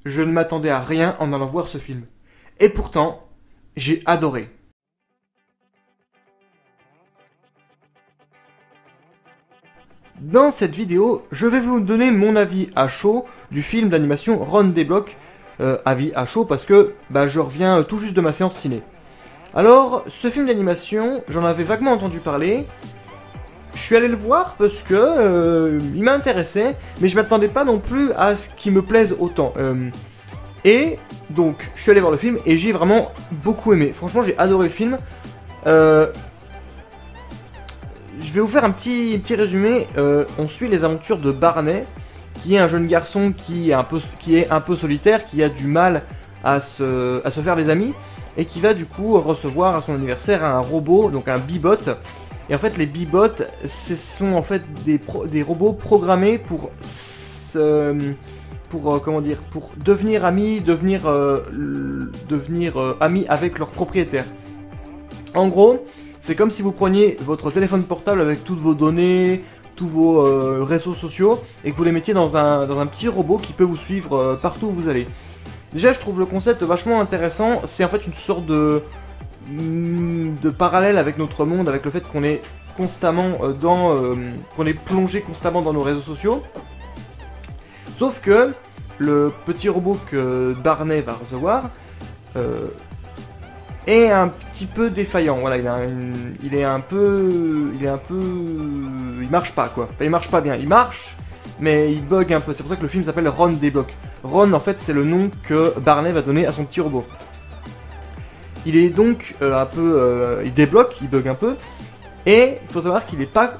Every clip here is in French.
je ne m'attendais à rien en allant voir ce film. Et pourtant, j'ai adoré. Dans cette vidéo, je vais vous donner mon avis à chaud du film d'animation Ron Débloque. Avis à chaud parce que je reviens tout juste de ma séance ciné. Alors, ce film d'animation, j'en avais vaguement entendu parler. Je suis allé le voir parce que il m'a intéressé, mais je m'attendais pas non plus à ce qu'il me plaise autant. Et donc, je suis allé voir le film et j'ai vraiment beaucoup aimé. Franchement, j'ai adoré le film. Je vais vous faire un petit résumé. On suit les aventures de Barney, qui est un jeune garçon qui est un peu solitaire, qui a du mal à se faire des amis, et qui va du coup recevoir à son anniversaire un robot, donc un Bee-Bot. Et en fait, les Bee-Bots, ce sont en fait des robots programmés pour devenir amis, devenir amis avec leurs propriétaires. En gros, c'est comme si vous preniez votre téléphone portable avec toutes vos données, tous vos réseaux sociaux, et que vous les mettiez dans un petit robot qui peut vous suivre partout où vous allez. Déjà, je trouve le concept vachement intéressant. C'est en fait une sorte de parallèle avec notre monde, avec le fait qu'on est constamment qu'on est plongé constamment dans nos réseaux sociaux. Sauf que le petit robot que Barney va recevoir est un petit peu défaillant. Voilà, il marche pas quoi. Enfin, il marche pas bien. Il marche, mais il bug un peu. C'est pour ça que le film s'appelle Ron Débloque. Ron, en fait, c'est le nom que Barney va donner à son petit robot. Il est donc il débloque, il bug un peu, et il faut savoir qu'il n'est pas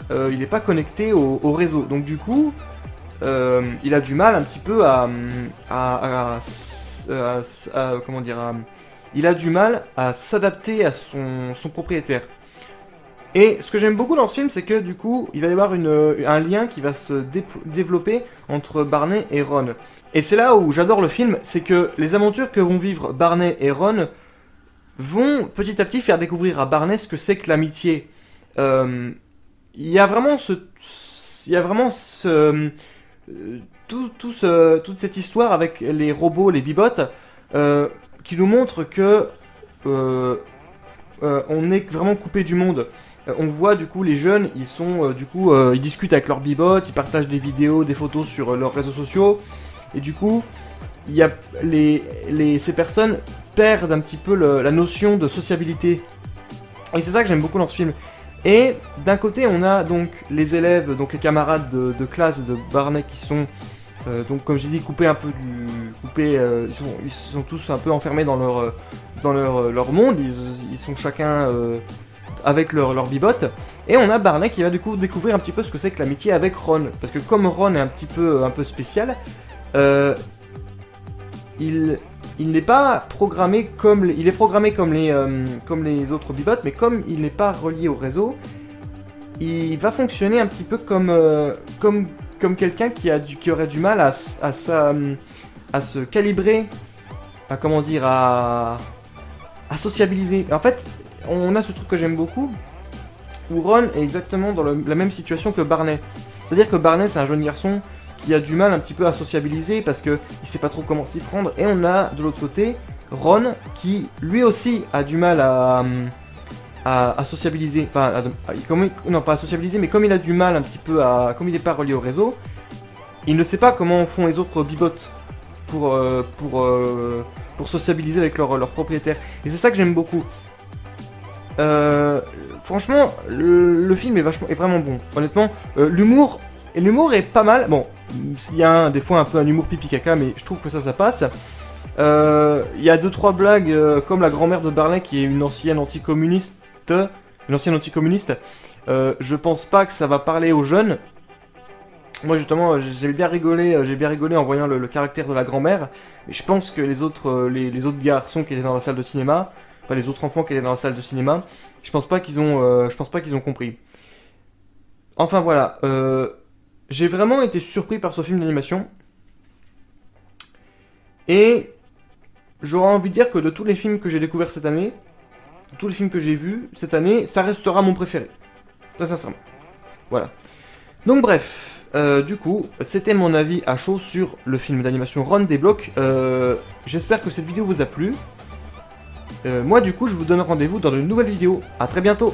connecté au réseau. Donc du coup, il a du mal un petit peu il a du mal à s'adapter à son propriétaire. Et ce que j'aime beaucoup dans ce film, c'est que du coup, il va y avoir un lien qui va se développer entre Barney et Ron. Et c'est là où j'adore le film, c'est que les aventures que vont vivre Barney et Ron vont petit à petit faire découvrir à Barney ce que c'est que l'amitié. Il y a vraiment toute cette histoire avec les robots, les Bee-Bots, qui nous montre que on est vraiment coupé du monde. On voit du coup les jeunes, ils discutent avec leurs Bee-Bots, ils partagent des vidéos, des photos sur leurs réseaux sociaux, et du coup, il y a ces personnes perdent un petit peu la notion de sociabilité. Et c'est ça que j'aime beaucoup dans ce film. Et d'un côté, on a donc les élèves, donc les camarades de classe de Barney qui sont, donc comme j'ai dit, coupés un peu ils sont tous un peu enfermés dans leur monde. Ils sont chacun avec leur Bee-Bot. Et on a Barney qui va du coup découvrir un petit peu ce que c'est que l'amitié avec Ron. Parce que comme Ron est un peu spécial, il n'est pas programmé il est programmé comme les autres Bee-Bots, mais comme il n'est pas relié au réseau, il va fonctionner un petit peu comme quelqu'un qui aurait du mal à se calibrer, à sociabiliser. En fait, on a ce truc que j'aime beaucoup, où Ron est exactement dans la même situation que Barney. C'est-à-dire que Barney, c'est un jeune garçon qui a du mal un petit peu à sociabiliser parce qu'il sait pas trop comment s'y prendre. Et on a de l'autre côté Ron qui lui aussi a du mal à sociabiliser. Enfin, non pas à sociabiliser, mais comme il a du mal un petit peu comme il n'est pas relié au réseau, il ne sait pas comment font les autres Bee-Bots pour sociabiliser avec leur propriétaire. Et c'est ça que j'aime beaucoup. Franchement, le film est vraiment bon. Honnêtement, l'humour est pas mal. Bon, il y a des fois un peu un humour pipi caca, mais je trouve que ça passe. Il y a 2-3 blagues comme la grand-mère de Barney qui est une ancienne anticommuniste. Je pense pas que ça va parler aux jeunes. Moi justement, j'ai bien rigolé en voyant le caractère de la grand-mère. Mais je pense que les autres garçons qui étaient dans la salle de cinéma, enfin les autres enfants qui étaient dans la salle de cinéma, je pense pas qu'ils ont compris. Enfin voilà, j'ai vraiment été surpris par ce film d'animation. Et j'aurais envie de dire que de tous les films que j'ai découverts cette année, tous les films que j'ai vus cette année, ça restera mon préféré. Très sincèrement. Voilà. Donc bref, du coup, c'était mon avis à chaud sur le film d'animation Ron des Blocs. J'espère que cette vidéo vous a plu. Moi, du coup, je vous donne rendez-vous dans de nouvelles vidéos. À très bientôt.